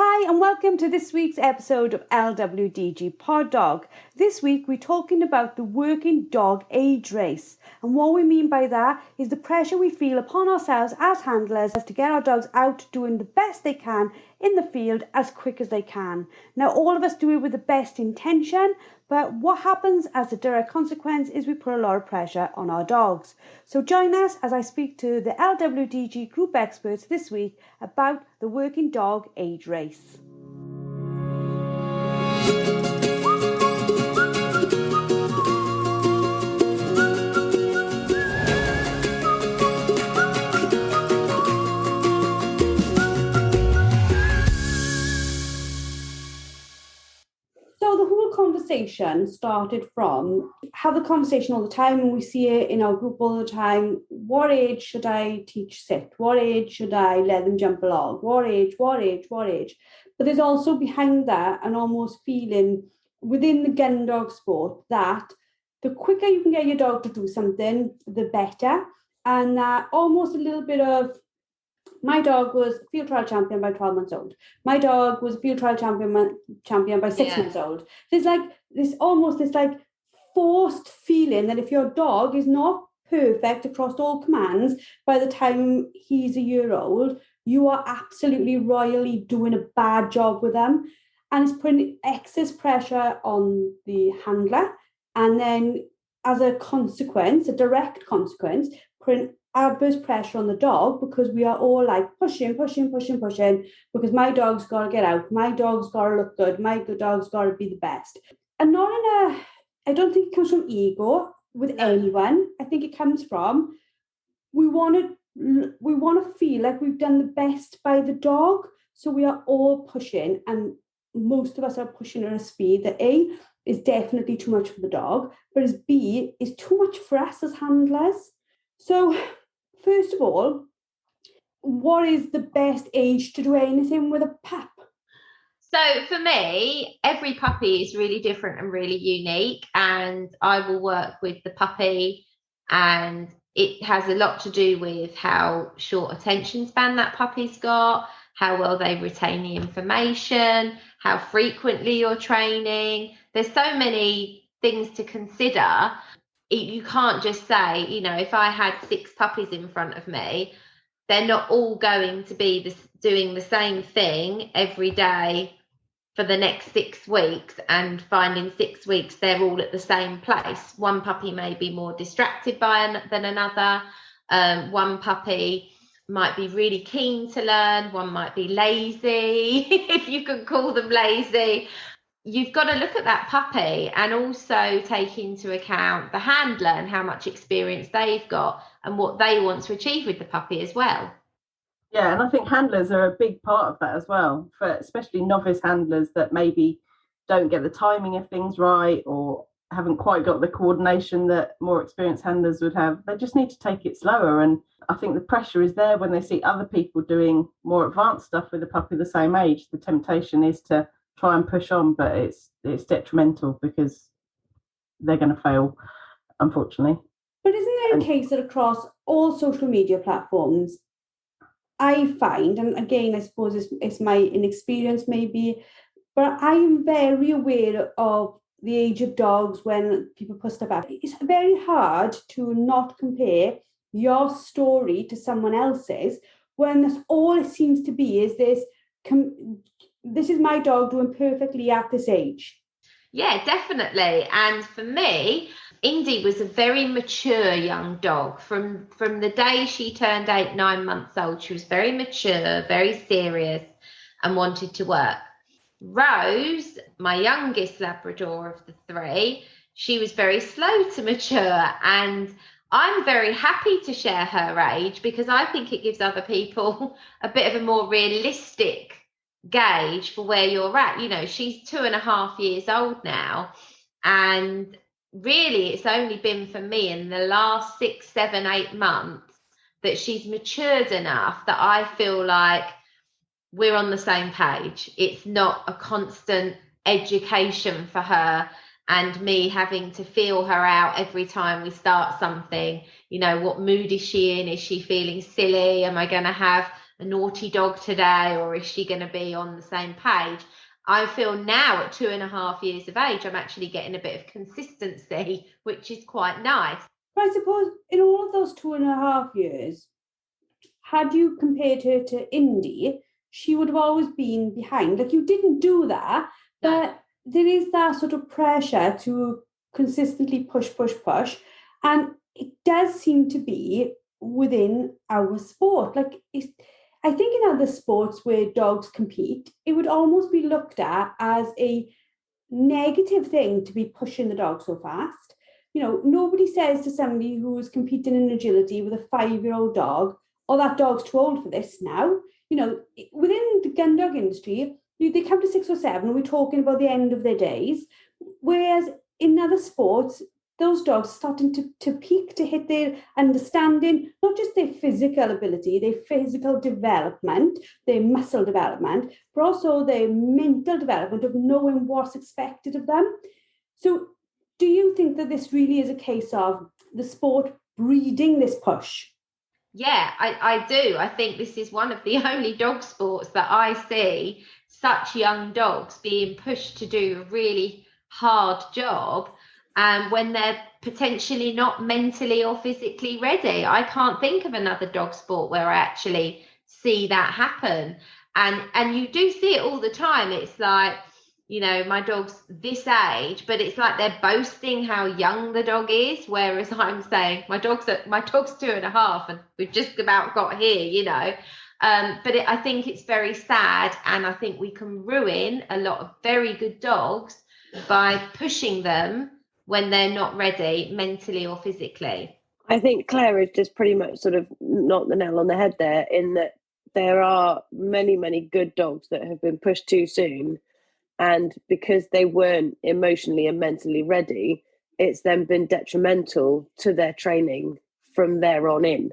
Hi and welcome to this week's episode of LWDG Pod Dog. This week we're talking about the working dog age race, and what we mean by that is the pressure we feel upon ourselves as handlers to get our dogs out doing the best they can in the field as quick as they can. Now all of us do it with the best intention, but what happens as a direct consequence is we put a lot of pressure on our dogs. So join us as I speak to the LWDG group experts this week about the working dog age race. So the whole conversation started from, have the conversation all the time, and we see it in our group all the time. What age should I teach sit? What age should I let them jump a log? What age? But there's also behind that an almost feeling within the gun dog sport that the quicker you can get your dog to do something, the better. And almost a little bit of, my dog was field trial champion by 12 months old. My dog was field trial champion by 6 months old. There's like this forced feeling that if your dog is not perfect across all commands by the time he's a year old, you are absolutely royally doing a bad job with them. And it's putting excess pressure on the handler. And then as a consequence, a direct consequence, putting adverse pressure on the dog, because we are all like pushing, because my dog's got to get out, my dog's got to look good, my dog's got to be the best. And not in I don't think it comes from ego with anyone. I think it comes from, we want to feel like we've done the best by the dog. So we are all pushing, and most of us are pushing at a speed that A, is definitely too much for the dog, but as B, is too much for us as handlers. So first of all, what is the best age to do anything with a pup? So for me, every puppy is really different and really unique, and I will work with the puppy, and it has a lot to do with how short attention span that puppy's got, how well they retain the information, how frequently you're training. There's so many things to consider. You can't just say, if I had 6 puppies in front of me, they're not all going to be doing the same thing every day for the next 6 weeks, and find in 6 weeks they're all at the same place. One puppy may be more distracted than another. One puppy might be really keen to learn. One might be lazy, if you can call them lazy. You've got to look at that puppy and also take into account the handler and how much experience they've got and what they want to achieve with the puppy as well. Yeah, and I think handlers are a big part of that as well, for especially novice handlers that maybe don't get the timing of things right or haven't quite got the coordination that more experienced handlers would have. They just need to take it slower. And I think the pressure is there when they see other people doing more advanced stuff with a puppy the same age. The temptation is to try and push on, but it's detrimental because they're going to fail, unfortunately. But isn't there a case that across all social media platforms, I find, and again, I suppose it's my inexperience maybe, but I'm very aware of the age of dogs when people put stuff up. It's very hard to not compare your story to someone else's when that's all it seems to be is this is my dog doing perfectly at this age. Yeah, definitely. And for me, Indy was a very mature young dog. From the day she turned 8-9 months old, she was very mature, very serious, and wanted to work. Rose, my youngest Labrador of the 3, she was very slow to mature, and I'm very happy to share her age because I think it gives other people a bit of a more realistic gauge for where you're at. She's 2.5 years old now, and really it's only been for me in the last 6, 7, 8 months that she's matured enough that I feel like we're on the same page. It's not a constant education for her and me having to feel her out every time we start something. What mood is she in? Is she feeling silly? Am I going to have a naughty dog today, or is she going to be on the same page? I feel now at 2.5 years of age, I'm actually getting a bit of consistency, which is quite nice. But I suppose in all of those 2.5 years, had you compared her to Indy, she would have always been behind. Like, you didn't do that, but there is that sort of pressure to consistently push. And it does seem to be within our sport. Like, I think in other sports where dogs compete, it would almost be looked at as a negative thing to be pushing the dog so fast. You know, nobody says to somebody who is competing in agility with a 5-year-old dog, oh, that dog's too old for this now. You know, within the gun dog industry, they come to 6 or 7 and we're talking about the end of their days. Whereas in other sports, those dogs are starting to peak, to hit their understanding, not just their physical ability, their physical development, their muscle development, but also their mental development of knowing what's expected of them. So do you think that this really is a case of the sport breeding this push? Yeah, I do. I think this is one of the only dog sports that I see such young dogs being pushed to do a really hard job, when they're potentially not mentally or physically ready. I can't think of another dog sport where I actually see that happen. And you do see it all the time. It's like, you know, my dog's this age, but it's like they're boasting how young the dog is, whereas I'm saying my dog's 2.5 and we've just about got here, you know. I think it's very sad, and I think we can ruin a lot of very good dogs by pushing them when they're not ready mentally or physically. I think Claire has just pretty much sort of knocked the nail on the head there, in that there are many, many good dogs that have been pushed too soon. And because they weren't emotionally and mentally ready, it's then been detrimental to their training from there on in.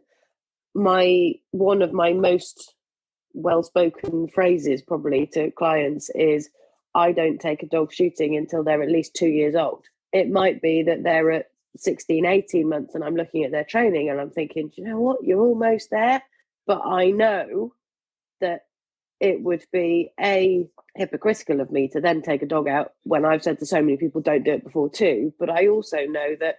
One of my most well-spoken phrases probably to clients is, I don't take a dog shooting until they're at least 2 years old. It might be that they're at 16, 18 months and I'm looking at their training and I'm thinking, do you know what, you're almost there. But I know that it would be hypocritical of me to then take a dog out when I've said to so many people don't do it before too. But I also know that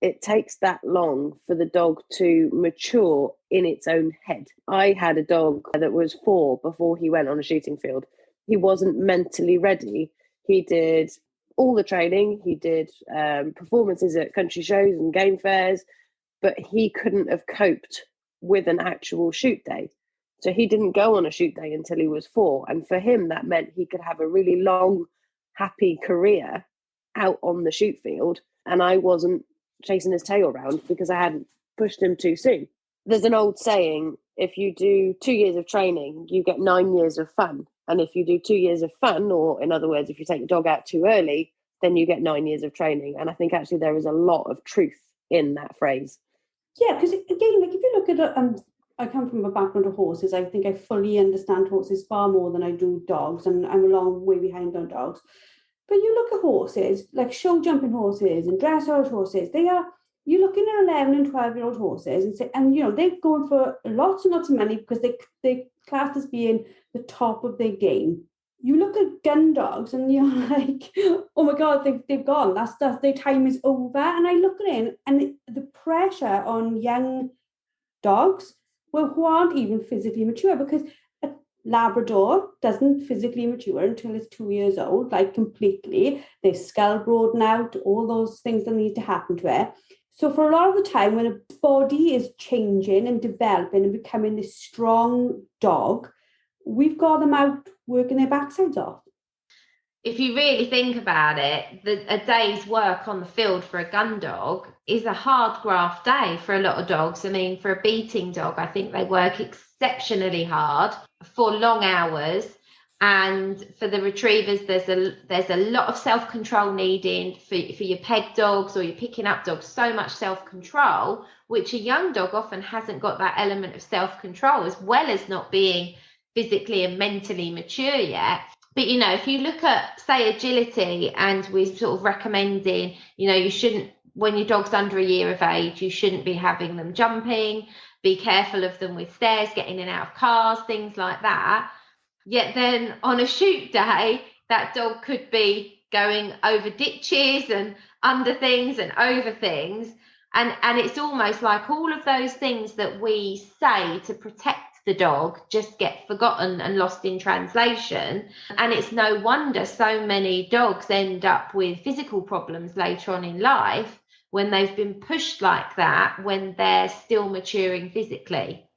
it takes that long for the dog to mature in its own head. I had a dog that was 4 before he went on a shooting field. He wasn't mentally ready. He did all the training. He did performances at country shows and game fairs, but he couldn't have coped with an actual shoot day. So he didn't go on a shoot day until he was 4. And for him, that meant he could have a really long, happy career out on the shoot field. And I wasn't chasing his tail around because I hadn't pushed him too soon. There's an old saying, if you do 2 years of training, you get 9 years of fun. And if you do 2 years of fun, or in other words, if you take the dog out too early, then you get 9 years of training. And I think actually there is a lot of truth in that phrase. Yeah, because again, like if you look at I come from a background of horses. I think I fully understand horses far more than I do dogs, and I'm a long way behind on dogs. But you look at horses, like show jumping horses and dressage horses, you're looking at 11 and 12-year-old horses and you know, they're going for lots and lots of money because they classed as being the top of their game. You look at gun dogs and you're like, oh my God, they've gone. That's their time is over. And I look at it and the pressure on young dogs, well, who aren't even physically mature, because a Labrador doesn't physically mature until it's 2 years old, like completely. Their skull broaden out, all those things that need to happen to it. So for a lot of the time, when a body is changing and developing and becoming this strong dog, we've got them out working their backsides off. If you really think about it, a day's work on the field for a gun dog is a hard graft day for a lot of dogs. I mean, for a beating dog, I think they work exceptionally hard for long hours. And for the retrievers, there's a lot of self-control needed for your peg dogs or your picking up dogs, so much self-control, which a young dog often hasn't got that element of self-control, as well as not being physically and mentally mature yet. But, you know, if you look at, say, agility, and we're sort of recommending, you know, you shouldn't, when your dog's under a year of age, you shouldn't be having them jumping. be careful of them with stairs, getting in and out of cars, things like that. Yet then on a shoot day, that dog could be going over ditches and under things and over things. And it's almost like all of those things that we say to protect the dog just get forgotten and lost in translation. And it's no wonder so many dogs end up with physical problems later on in life when they've been pushed like that, when they're still maturing physically.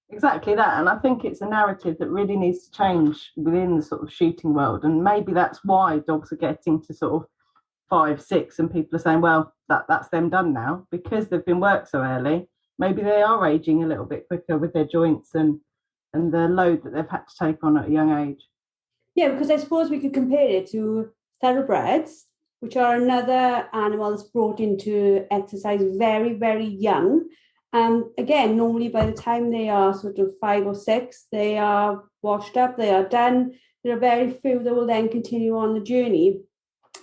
Exactly that. And I think it's a narrative that really needs to change within the sort of shooting world. And maybe that's why dogs are getting to sort of 5, 6 and people are saying, well, that's them done now, because they've been worked so early. Maybe they are aging a little bit quicker with their joints and the load that they've had to take on at a young age. Yeah, because I suppose we could compare it to thoroughbreds, which are another animal that's brought into exercise very, very young. Again, normally by the time they are sort of 5 or 6, they are washed up, they are done. There are very few that will then continue on the journey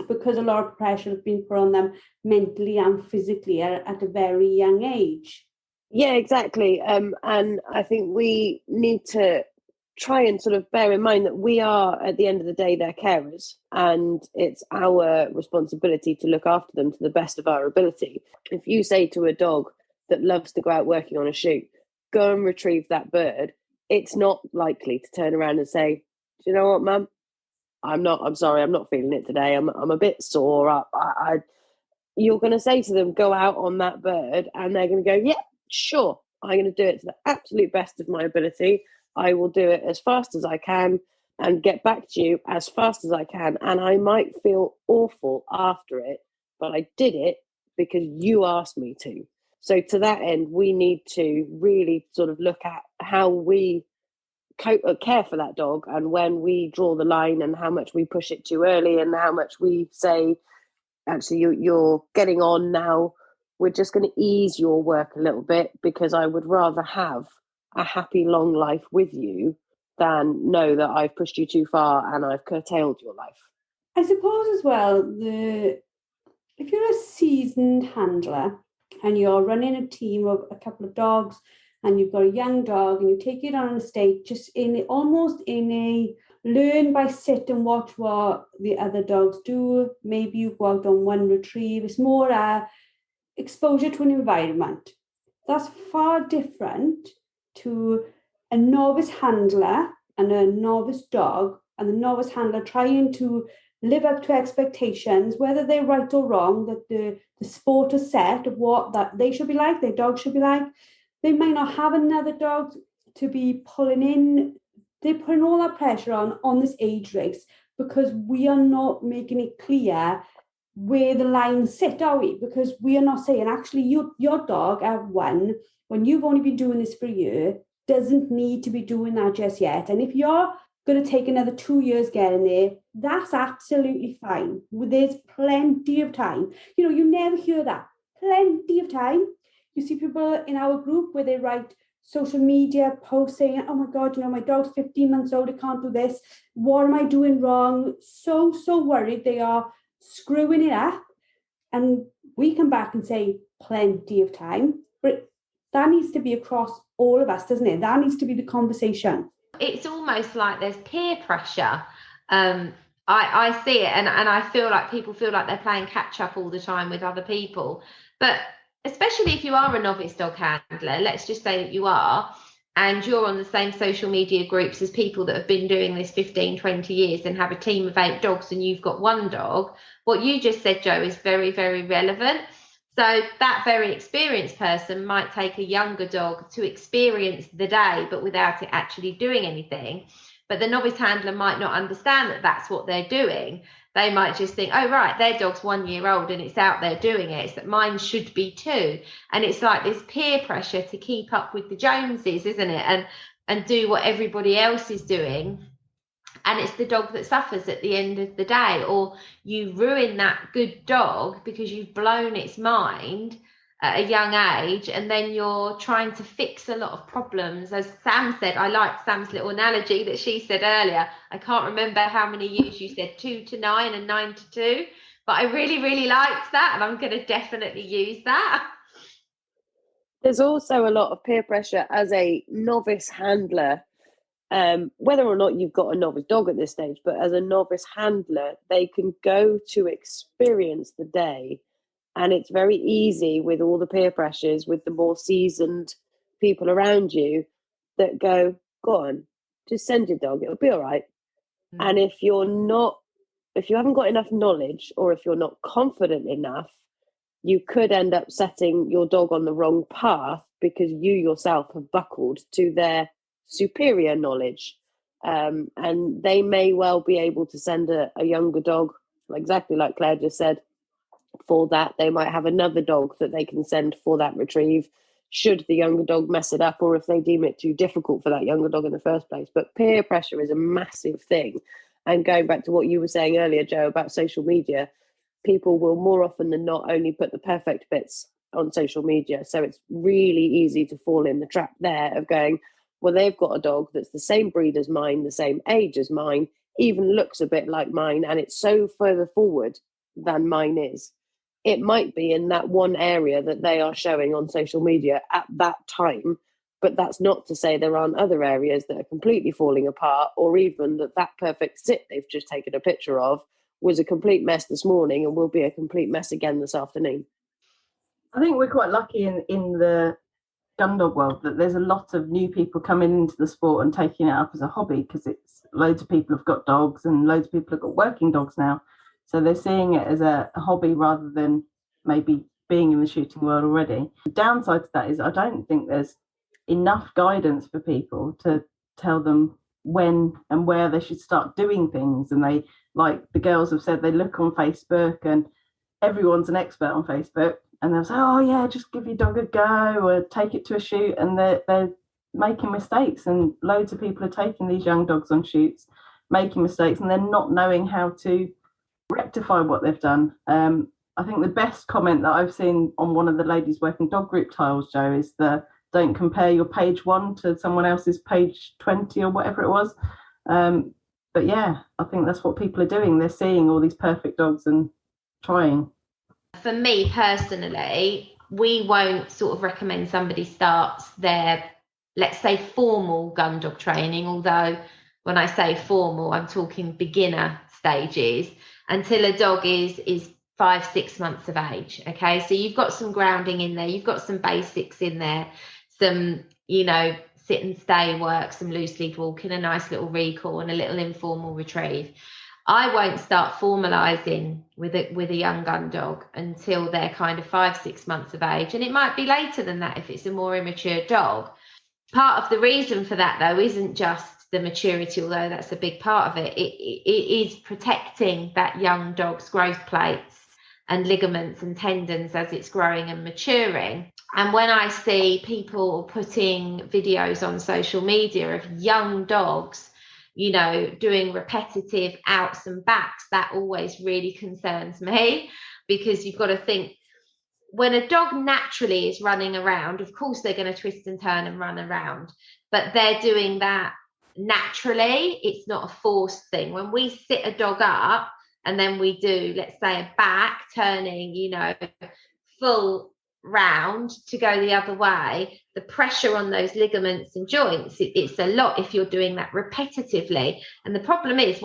because a lot of pressure has been put on them mentally and physically at a very young age. Yeah, exactly. And I think we need to try and sort of bear in mind that we are, at the end of the day, their carers, and it's our responsibility to look after them to the best of our ability. If you say to a dog that loves to go out working on a shoot, go and retrieve that bird, it's not likely to turn around and say, do you know what, Mum? I'm sorry, I'm not feeling it today. I'm a bit sore. You're going to say to them, go out on that bird, and they're going to go, yeah, sure. I'm going to do it to the absolute best of my ability. I will do it as fast as I can and get back to you as fast as I can. And I might feel awful after it, but I did it because you asked me to. So to that end, we need to really sort of look at how we care for that dog, and when we draw the line and how much we push it too early and how much we say, actually, you're getting on now, we're just going to ease your work a little bit because I would rather have a happy long life with you than know that I've pushed you too far and I've curtailed your life. I suppose as well, if you're a seasoned handler and you're running a team of a couple of dogs and you've got a young dog and you take it on an estate, just almost in a learn by sit and watch what the other dogs do. Maybe you go out on one retrieve. It's more exposure to an environment. That's far different to a novice handler and a novice dog, and the novice handler trying to live up to expectations, whether they're right or wrong, that the sport is set of what that they should be like, their dog should be like. They might not have another dog to be pulling in. They're putting all that pressure on this age race because we are not making it clear where the lines sit, are we? Because we are not saying, actually, your dog at 1, when you've only been doing this for a year, doesn't need to be doing that just yet. And if you're going to take another 2 years getting there, that's absolutely fine. There's plenty of time. You know, you never hear that. Plenty of time. You see people in our group where they write social media posts saying, oh my God, you know, my dog's 15 months old, I can't do this. What am I doing wrong? So worried they are screwing it up. And we come back and say, plenty of time. But that needs to be across all of us, doesn't it? That needs to be the conversation. It's almost like there's peer pressure. I see it, and I feel like people feel like they're playing catch up all the time with other people. But especially if you are a novice dog handler, let's just say that you are, and you're on the same social media groups as people that have been doing this 15, 20 years and have a team of 8 dogs and you've got 1 dog, what you just said, Jo, is very, very relevant. So that very experienced person might take a younger dog to experience the day, but without it actually doing anything. But the novice handler might not understand that that's what they're doing. They might just think, oh, right, their dog's 1 year old and it's out there doing it. It's that mine should be too. And it's like this peer pressure to keep up with the Joneses, isn't it? And do what everybody else is doing. And it's the dog that suffers at the end of the day, or you ruin that good dog because you've blown its mind at a young age, and then you're trying to fix a lot of problems. As Sam said, I liked Sam's little analogy that she said earlier. I can't remember how many years you said, 2 to 9 and 9 to 2, but I really, really liked that, and I'm going to definitely use that. There's also a lot of peer pressure as a novice handler, whether or not you've got a novice dog at this stage, but as a novice handler, they can go to experience the day. And it's very easy with all the peer pressures, with the more seasoned people around you that go on, just send your dog, it'll be all right. And if you haven't got enough knowledge, or if you're not confident enough, you could end up setting your dog on the wrong path because you yourself have buckled to their superior knowledge. And they may well be able to send a younger dog, exactly like Claire just said, for that. They might have another dog that they can send for that retrieve, should the younger dog mess it up, or if they deem it too difficult for that younger dog in the first place. But peer pressure is a massive thing. And going back to what you were saying earlier, Joe, about social media, people will more often than not only put the perfect bits on social media. So it's really easy to fall in the trap there of going, well, they've got a dog that's the same breed as mine, the same age as mine, even looks a bit like mine, and it's so further forward than mine is. It might be in that one area that they are showing on social media at that time, but that's not to say there aren't other areas that are completely falling apart, or even that perfect sit they've just taken a picture of was a complete mess this morning and will be a complete mess again this afternoon. I think we're quite lucky in the gun dog world that there's a lot of new people coming into the sport and taking it up as a hobby, because it's loads of people have got dogs and loads of people have got working dogs now. So they're seeing it as a hobby rather than maybe being in the shooting world already. The downside to that is I don't think there's enough guidance for people to tell them when and where they should start doing things. And they, like the girls have said, they look on Facebook and everyone's an expert on Facebook, and they'll say, oh yeah, just give your dog a go or take it to a shoot, and they're making mistakes, and loads of people are taking these young dogs on shoots, making mistakes, and they're not knowing how to rectify what they've done. I think the best comment that I've seen on one of the ladies working dog group tiles, Joe, is the don't compare your page 1 to someone else's page 20 or whatever it was. But yeah, I think that's what people are doing. They're seeing all these perfect dogs and trying. For me personally, we won't sort of recommend somebody starts their, let's say, formal gun dog training, although when I say formal, I'm talking beginner stages, until a dog is 5-6 months of age. Okay, so you've got some grounding in there, you've got some basics in there, some, sit and stay work, some loose lead walking, a nice little recall, and a little informal retrieve. I won't start formalising with a young gun dog until they're kind of 5-6 months of age, and it might be later than that if it's a more immature dog. Part of the reason for that, though, isn't just the maturity, although that's a big part of it. It is protecting that young dog's growth plates and ligaments and tendons as it's growing and maturing. And when I see people putting videos on social media of young dogs, doing repetitive outs and backs, that always really concerns me, because you've got to think, when a dog naturally is running around, of course they're going to twist and turn and run around, but they're doing that naturally. It's not a forced thing. When we sit a dog up and then we do, let's say, a back turning, full round to go the other way, the pressure on those ligaments and joints, it's a lot if you're doing that repetitively. And the problem is,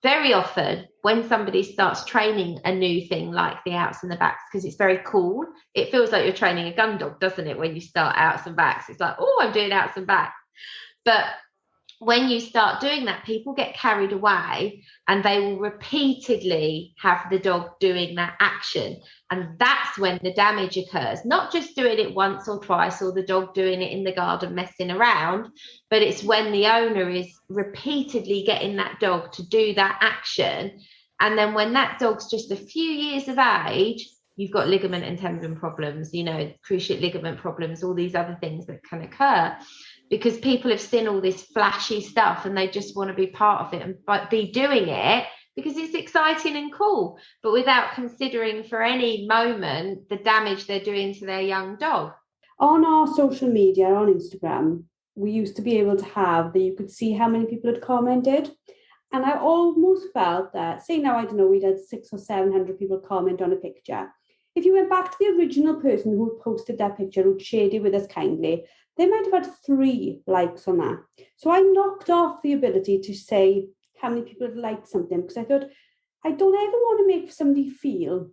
very often when somebody starts training a new thing like the outs and the backs, because it's very cool, it feels like you're training a gun dog, doesn't it? When you start outs and backs, it's like, oh, I'm doing outs and backs. But when you start doing that, people get carried away and they will repeatedly have the dog doing that action. And that's when the damage occurs. Not just doing it once or twice, or the dog doing it in the garden messing around, but it's when the owner is repeatedly getting that dog to do that action. And then when that dog's just a few years of age, you've got ligament and tendon problems, cruciate ligament problems, all these other things that can occur, because people have seen all this flashy stuff and they just want to be part of it and be doing it because it's exciting and cool, but without considering for any moment the damage they're doing to their young dog. On our social media, on Instagram, we used to be able to have that you could see how many people had commented. And I almost felt that, say now, I don't know, we'd had 600 or 700 people comment on a picture. if you went back to the original person who posted that picture, who shared it with us kindly, they might have had 3 likes on that. So I knocked off the ability to say how many people have liked something, because I thought, I don't ever want to make somebody feel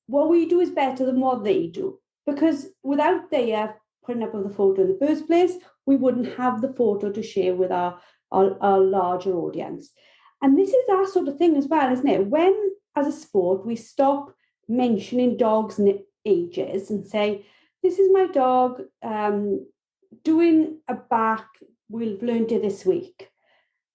what we do is better than what they do. Because without their putting up of the photo in the first place, we wouldn't have the photo to share with our larger audience. And this is that sort of thing as well, isn't it? When, as a sport, we stop mentioning dogs' ages and say, this is my dog doing a back, we've learned it this week.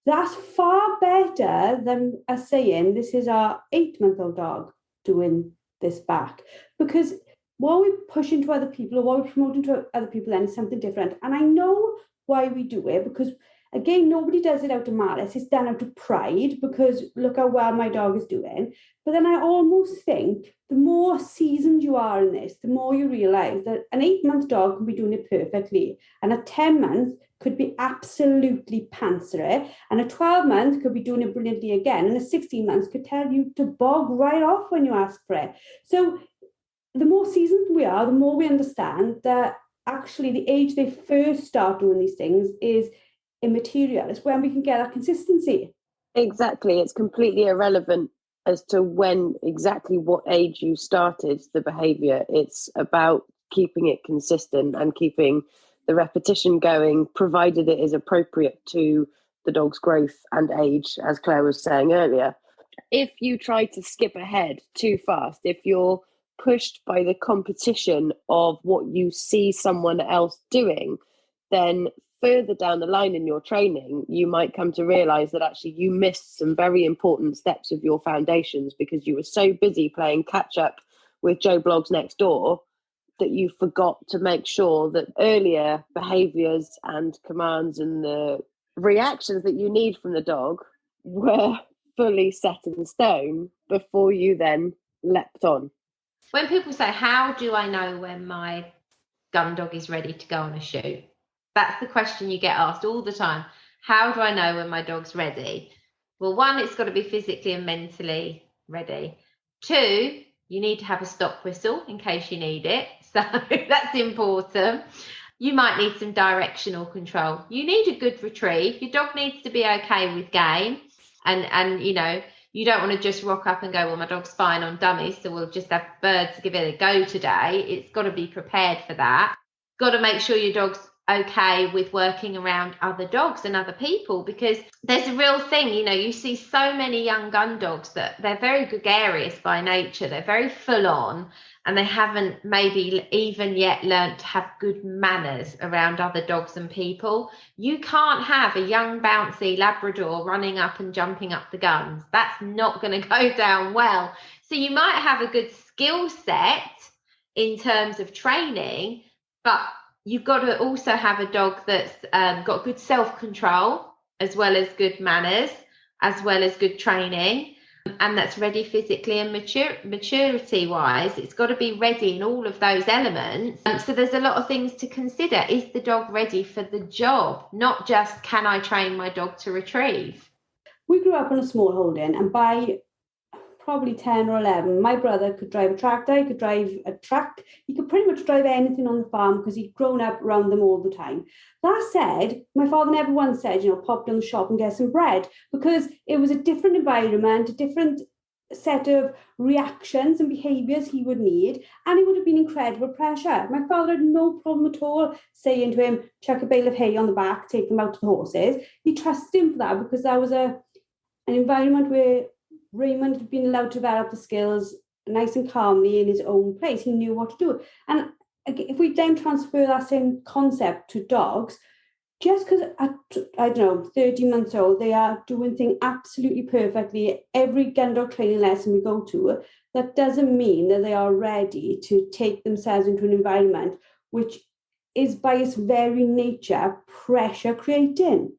That's far better than us saying, this is our 8-month-old dog doing this back. Because what we push into other people, or what we promote into other people, then is something different. And I know why we do it, because again, nobody does it out of malice. It's done out of pride, because look how well my dog is doing. But then I almost think the more seasoned you are in this, the more you realise that an 8-month dog can be doing it perfectly, and a 10-month could be absolutely pantser, and a 12-month could be doing it brilliantly again, and a 16-month could tell you to bog right off when you ask for it. So the more seasoned we are, the more we understand that actually the age they first start doing these things is immaterial. It's when we can get that consistency. Exactly. It's completely irrelevant as to exactly what age you started the behaviour. It's about keeping it consistent and keeping the repetition going, provided it is appropriate to the dog's growth and age, as Claire was saying earlier. If you try to skip ahead too fast, if you're pushed by the competition of what you see someone else doing, then further down the line in your training, you might come to realise that actually you missed some very important steps of your foundations because you were so busy playing catch up with Joe Bloggs next door that you forgot to make sure that earlier behaviours and commands and the reactions that you need from the dog were fully set in stone before you then leapt on. When people say, how do I know when my gun dog is ready to go on a shoot? That's the question you get asked all the time. How do I know when my dog's ready? Well, 1, it's got to be physically and mentally ready. 2, you need to have a stop whistle in case you need it. So that's important. You might need some directional control. You need a good retrieve. Your dog needs to be okay with game. And you know, you don't want to just rock up and go, well, my dog's fine on dummies, so we'll just have birds give it a go today. It's got to be prepared for that. Got to make sure your dog's okay with working around other dogs and other people, because there's a real thing, you know, you see so many young gun dogs that they're very gregarious by nature, they're very full on, and they haven't maybe even yet learnt to have good manners around other dogs and people. You can't have a young bouncy Labrador running up and jumping up the guns. That's not going to go down well. So you might have a good skill set in terms of training, but you've got to also have a dog that's got good self-control, as well as good manners, as well as good training, and that's ready physically and maturity-wise. It's got to be ready in all of those elements. So there's a lot of things to consider. Is the dog ready for the job? Not just, can I train my dog to retrieve? We grew up on a small holding, and by probably 10 or 11, my brother could drive a tractor, he could drive a truck, he could pretty much drive anything on the farm because he'd grown up around them all the time. That said, my father never once said, you know, pop down the shop and get some bread, because it was a different environment, a different set of reactions and behaviours he would need, and it would have been incredible pressure. My father had no problem at all saying to him, chuck a bale of hay on the back, take them out to the horses. He trusted him for that, because that was an environment where Raymond had been allowed to develop the skills nice and calmly in his own place. He knew what to do. And if we then transfer that same concept to dogs, just because at, I don't know, 30 months old, they are doing things absolutely perfectly, every gun dog training lesson we go to, that doesn't mean that they are ready to take themselves into an environment which is by its very nature pressure creating.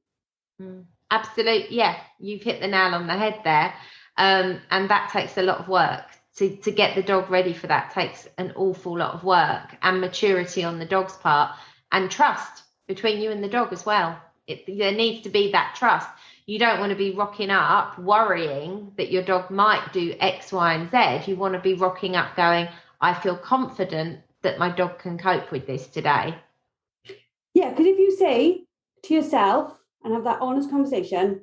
Absolutely, yeah, you've hit the nail on the head there. And that takes a lot of work. To get the dog ready for that takes an awful lot of work and maturity on the dog's part, and trust between you and the dog as well. There needs to be that trust. You don't want to be rocking up worrying that your dog might do X, Y, and Z. You want to be rocking up going, I feel confident that my dog can cope with this today. Yeah, because if you say to yourself and have that honest conversation,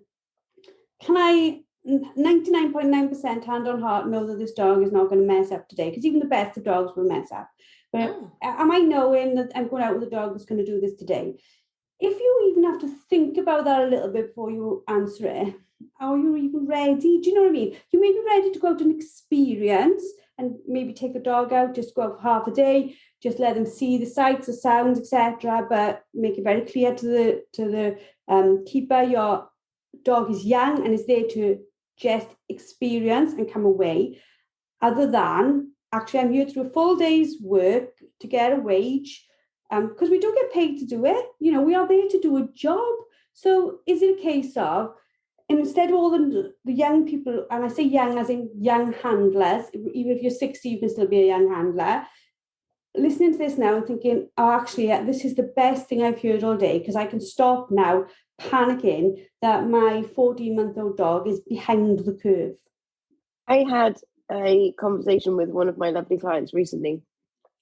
can I 99.9% hand on heart know that this dog is not going to mess up today? Because even the best of dogs will mess up. But am I knowing that I'm going out with a dog that's going to do this today? If you even have to think about that a little bit before you answer it, are you even ready? Do you know what I mean? You may be ready to go out and experience and maybe take a dog out, just go out for half a day, just let them see the sights, the sounds, etc. But make it very clear to the keeper, your dog is young and is there to just experience and come away. Other than, actually, I'm here to do a full day's work to get a wage, because we don't get paid to do it. You know, we are there to do a job. So is it a case of, instead of all the young people, and I say young as in young handlers, even if you're 60, you can still be a young handler, listening to this now and thinking, oh, actually, this is the best thing I've heard all day, because I can stop now panicking that my 14-month-old dog is behind the curve. I had a conversation with one of my lovely clients recently,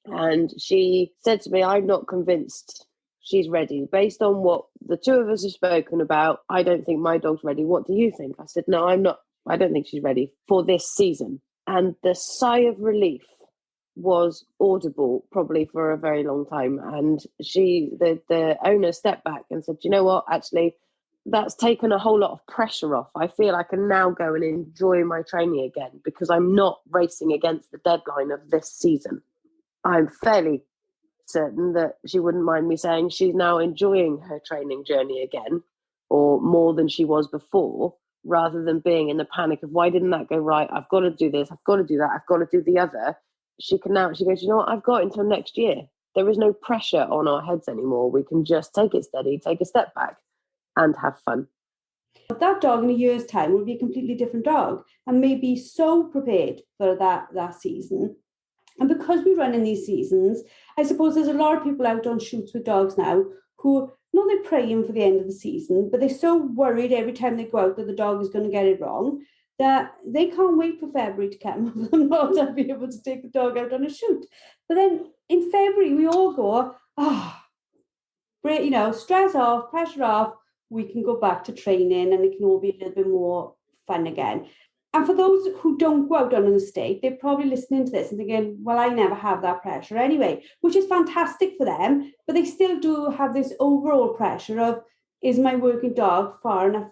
and she said to me, I'm not convinced she's ready. Based on what the two of us have spoken about, I don't think my dog's ready. What do you think? I said, no, I'm not. I don't think she's ready for this season. And the sigh of relief was audible probably for a very long time. And the owner stepped back and said, you know what, actually, that's taken a whole lot of pressure off. I feel I can now go and enjoy my training again because I'm not racing against the deadline of this season. I'm fairly certain that she wouldn't mind me saying she's now enjoying her training journey again, or more than she was before, rather than being in the panic of, why didn't that go right? I've got to do this, I've got to do that, I've got to do the other. She goes, you know what, I've got until next year. There is no pressure on our heads anymore. We can just take it steady, take a step back and have fun. That dog in a year's time will be a completely different dog and may be so prepared for that season. And because we run in these seasons, I suppose there's a lot of people out on shoots with dogs now who, not they're praying for the end of the season, but they're so worried every time they go out that the dog is going to get it wrong that they can't wait for February to come for them not to be able to take the dog out on a shoot. But then in February, we all go, stress off, pressure off, we can go back to training and it can all be a little bit more fun again. And for those who don't go out on an estate, they're probably listening to this and thinking, well, I never have that pressure anyway, which is fantastic for them. But they still do have this overall pressure of, is my working dog far enough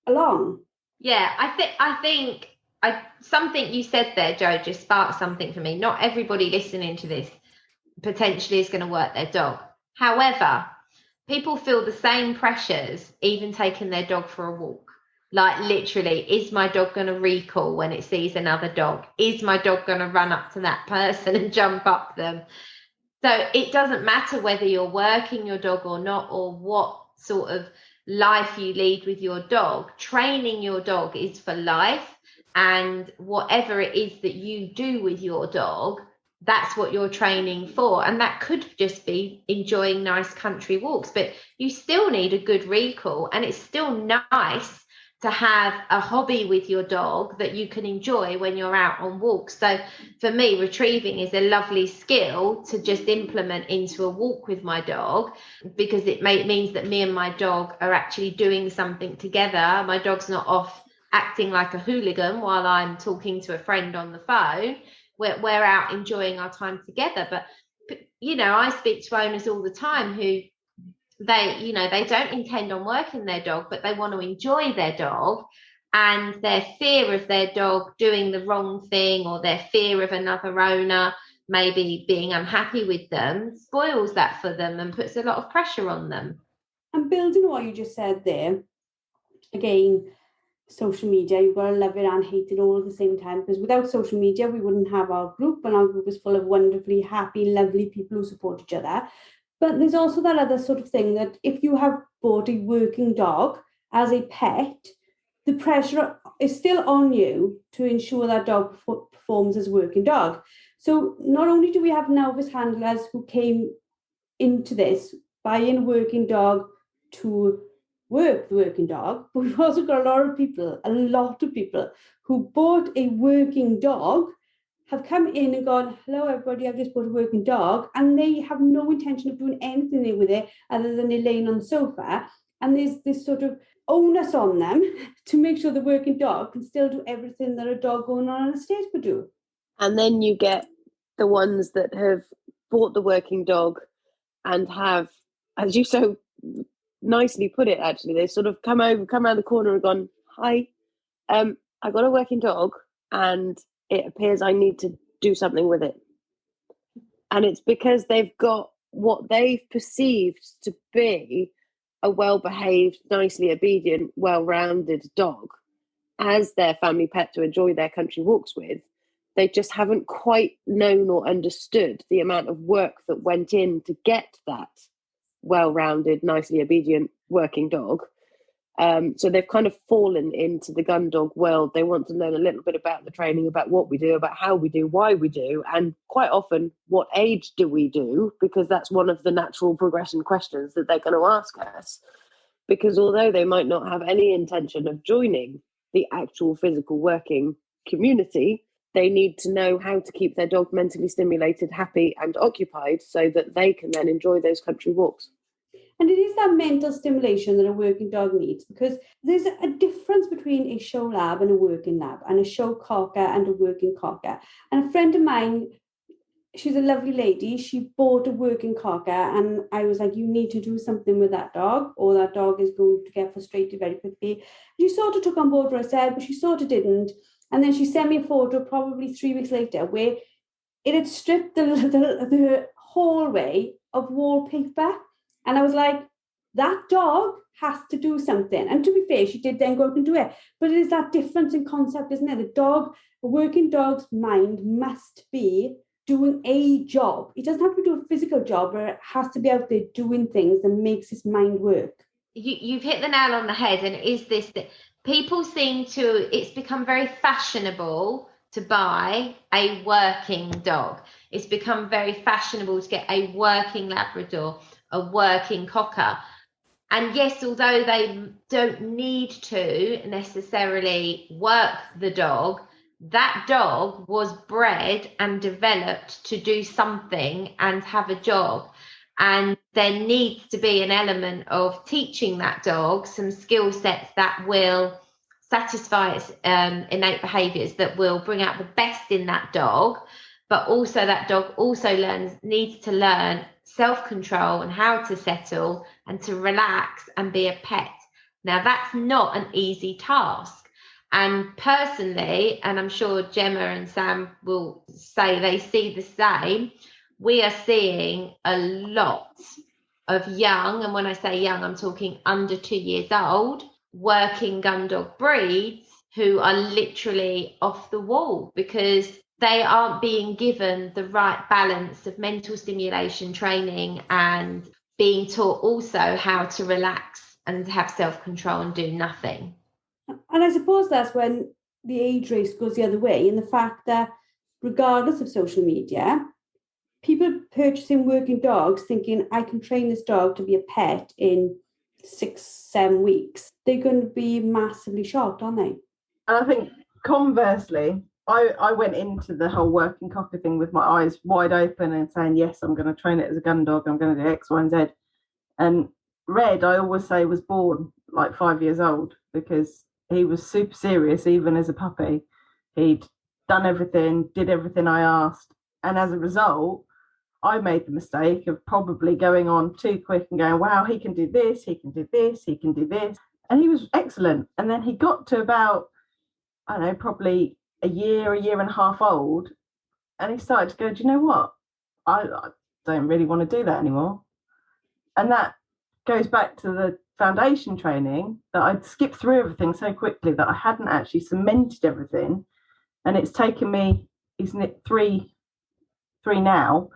along? Yeah, I think something you said there, Jo, just sparked something for me. Not everybody listening to this potentially is going to work their dog. However, people feel the same pressures even taking their dog for a walk. Like literally, is my dog going to recall when it sees another dog? Is my dog going to run up to that person and jump up them? So it doesn't matter whether you're working your dog or not, or what sort of life you lead with your dog. Training your dog is for life, and whatever it is that you do with your dog, that's what you're training for. And that could just be enjoying nice country walks, but you still need a good recall, and it's still nice to have a hobby with your dog that you can enjoy when you're out on walks. So for me, retrieving is a lovely skill to just implement into a walk with my dog, because it means that me and my dog are actually doing something together. My dog's not off acting like a hooligan while I'm talking to a friend on the phone. We're out enjoying our time together. But, I speak to owners all the time who they don't intend on working their dog, but they want to enjoy their dog, and their fear of their dog doing the wrong thing, or their fear of another owner maybe being unhappy with them, spoils that for them and puts a lot of pressure on them. And building on what you just said there, again, social media, you've got to love it and hate it all at the same time, because without social media we wouldn't have our group, and our group is full of wonderfully happy, lovely people who support each other. But there's also that other sort of thing that if you have bought a working dog as a pet, the pressure is still on you to ensure that dog performs as a working dog. So not only do we have novice handlers who came into this buying a working dog to work the working dog, but we've also got a lot of people who bought a working dog have come in and gone, hello everybody, I've just bought a working dog, and they have no intention of doing anything with it other than it laying on the sofa. And there's this sort of onus on them to make sure the working dog can still do everything that a dog going on an estate would do. And then you get the ones that have bought the working dog and have, as you so nicely put it, actually, they sort of come around the corner and gone, hi, I got a working dog and it appears I need to do something with it. And it's because they've got what they've perceived to be a well-behaved, nicely obedient, well-rounded dog as their family pet to enjoy their country walks with. They just haven't quite known or understood the amount of work that went in to get that well-rounded, nicely obedient working dog. So they've kind of fallen into the gun dog world. They want to learn a little bit about the training, about what we do, about how we do, why we do, and quite often, what age do we do? Because that's one of the natural progression questions that they're going to ask us. Because although they might not have any intention of joining the actual physical working community, they need to know how to keep their dog mentally stimulated, happy, and occupied so that they can then enjoy those country walks. And it is that mental stimulation that a working dog needs, because there's a difference between a show lab and a working lab, and a show cocker and a working cocker. And a friend of mine, she's a lovely lady, she bought a working cocker, and I was like, you need to do something with that dog, or that dog is going to get frustrated very quickly. She sort of took on board what I said, but she sort of didn't. And then she sent me a photo probably 3 weeks later where it had stripped the hallway of wallpaper. And I was like, that dog has to do something. And to be fair, she did then go out and do it. But it is that difference in concept, isn't it? A working dog's mind must be doing a job. It doesn't have to do a physical job, but it has to be out there doing things that makes his mind work. You've hit the nail on the head. And it is this that people it's become very fashionable to buy a working dog. It's become very fashionable to get a working Labrador, a working cocker. And yes, although they don't need to necessarily work the dog, that dog was bred and developed to do something and have a job. And there needs to be an element of teaching that dog some skill sets that will satisfy its innate behaviours, that will bring out the best in that dog. But also that dog also needs to learn self-control and how to settle and to relax and be a pet. Now, that's not an easy task. And personally, and I'm sure Jemma and Sam will say they see the same, we are seeing a lot of young, and when I say young, I'm talking under 2 years old, working gun dog breeds who are literally off the wall because they aren't being given the right balance of mental stimulation training and being taught also how to relax and have self-control and do nothing. And I suppose that's when the age race goes the other way, in the fact that regardless of social media, people purchasing working dogs thinking I can train this dog to be a pet in 6-7 weeks, they're going to be massively shocked, aren't they? And I think conversely, I went into the whole working cocker thing with my eyes wide open and saying, yes, I'm going to train it as a gun dog. I'm going to do X, Y, and Z. And Red, I always say, was born like 5 years old because he was super serious, even as a puppy. He'd done everything, did everything I asked. And as a result, I made the mistake of probably going on too quick and going, wow, he can do this, he can do this, he can do this. And he was excellent. And then he got to about, I don't know, probably a year and a half old, and he started to go, do you know what? I don't really want to do that anymore. And that goes back to the foundation training, that I'd skipped through everything so quickly that I hadn't actually cemented everything. And it's taken me, isn't it, three now,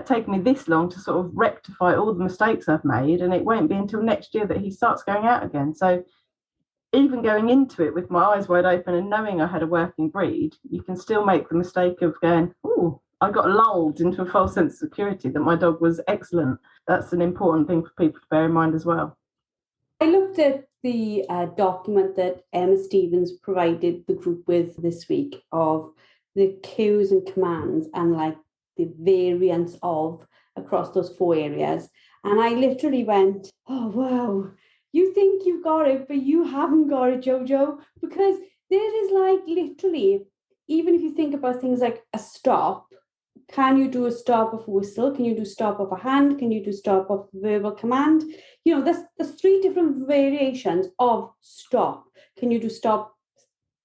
taken me this long to sort of rectify all the mistakes I've made, and it won't be until next year that he starts going out again. So even going into it with my eyes wide open and knowing I had a working breed, you can still make the mistake of going, oh, I got lulled into a false sense of security that my dog was excellent. That's an important thing for people to bear in mind as well. I looked at the document that Emma Stevens provided the group with this week of the cues and commands and like the variance of across those 4 areas. And I literally went, oh, wow, you think you've got it, but you haven't got it, Jojo, because there is like literally, even if you think about things like a stop, can you do a stop of a whistle? Can you do stop of a hand? Can you do stop of verbal command? You know, there's 3 different variations of stop. Can you do stop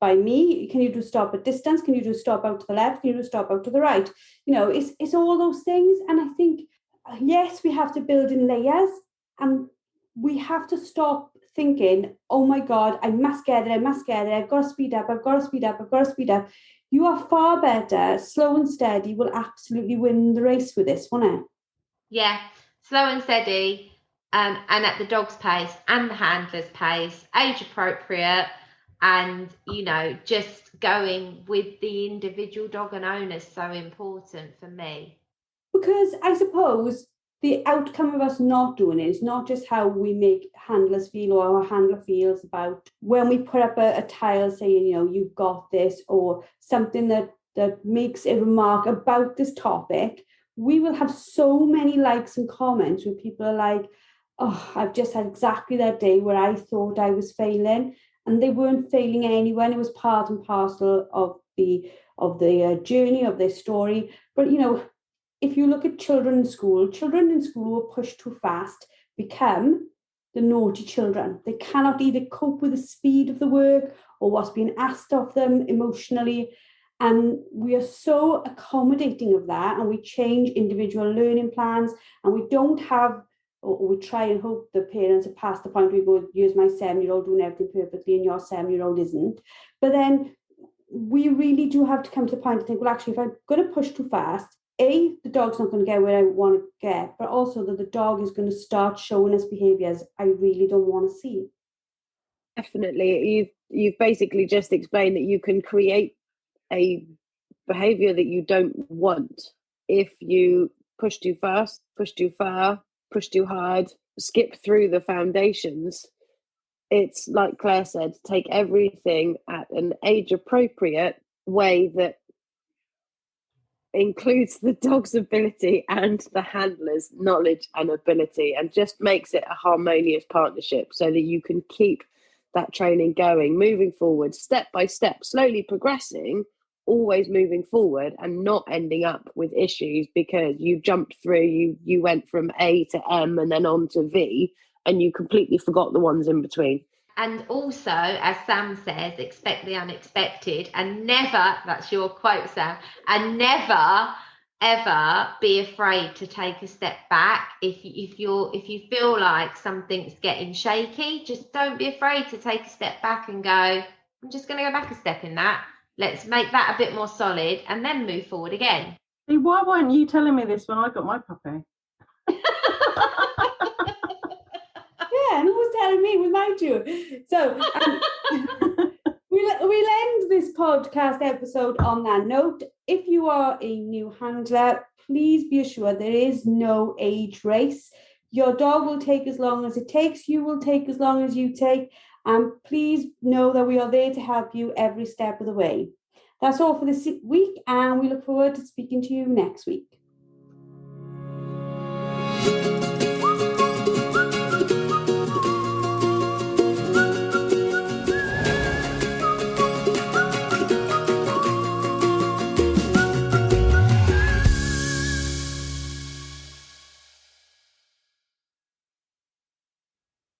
by me? Can you do stop at distance? Can you do stop out to the left? Can you do stop out to the right? You know, it's all those things. And I think, yes, we have to build in layers, and we have to stop thinking, oh my God, I must get it, I've got to speed up, I've got to speed up. You are far better. Slow and steady will absolutely win the race with this, won't it? Yeah, slow and steady, and at the dog's pace and the handler's pace, age appropriate, and, you know, just going with the individual dog and owner is so important for me. Because I suppose the outcome of us not doing it is not just how we make handlers feel or how a handler feels about when we put up a tile saying, you know, you've got this, or something that makes a remark about this topic. We will have so many likes and comments where people are like, oh, I've just had exactly that day where I thought I was failing, and they weren't failing anyone. It was part and parcel of the journey of their story. But, you know, if you look at children in school who are pushed too fast become the naughty children. They cannot either cope with the speed of the work or what's being asked of them emotionally. And we are so accommodating of that, and we change individual learning plans, and we don't have, or we try and hope the parents are past the point where we go, here's my 7-year-old doing everything perfectly and your 7-year-old isn't. But then we really do have to come to the point to think, well, actually, if I'm going to push too fast, the dog's not going to get where I want to get, but also that the dog is going to start showing us behaviours I really don't want to see. Definitely. You've basically just explained that you can create a behaviour that you don't want if you push too fast, push too far, push too hard, skip through the foundations. It's like Claire said, take everything at an age-appropriate way that includes the dog's ability and the handler's knowledge and ability, and just makes it a harmonious partnership so that you can keep that training going, moving forward, step by step, slowly progressing, always moving forward, and not ending up with issues because you jumped through, you went from A to M and then on to V, and you completely forgot the ones in between. And also, as Sam says, expect the unexpected, and never, that's your quote, Sam, and never, ever be afraid to take a step back. If you feel like something's getting shaky, just don't be afraid to take a step back and go, I'm just going to go back a step in that. Let's make that a bit more solid and then move forward again. See, why weren't you telling me this when I got my puppy? Yeah, and who was telling me with my two? So we'll end this podcast episode on that note. If you are a new handler, please be assured there is no age race. Your dog will take as long as it takes. You will take as long as you take. And please know that we are there to help you every step of the way. That's all for this week, and we look forward to speaking to you next week.